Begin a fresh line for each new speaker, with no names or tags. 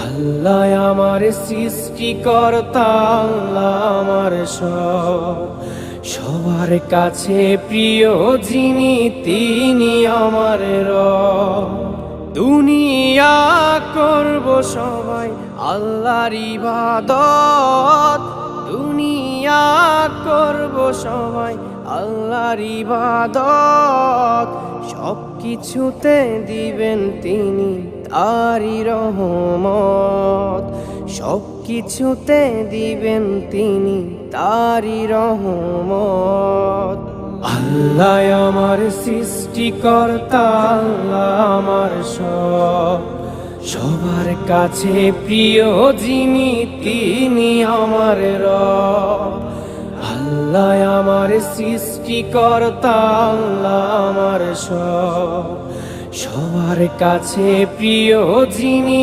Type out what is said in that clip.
আল্লাহ আমার সৃষ্টিকর্তা, আল্লাহ আমার সব, সবার কাছে প্রিয় যিনি তিনি আমার রব। দুনিয়া করব সবাই আল্লাহর ইবাদত, দুনিয়া করব সবাই আল্লাহর ইবাদত, সব কিছুতে দিবেন তিনি তারি রহমত, সব কিছুতে দিবেন তিনি তারি রহমত। আল্লাহ আমার সৃষ্টিকর্তা, আল্লাহ আমার সব, সবার কাছে প্রিয় যিনি তিনি আমার রব। আল্লাহ আমার সৃষ্টিকর্তা, আল্লাহ আমার সব, সবার কাছে প্রিয় যিনি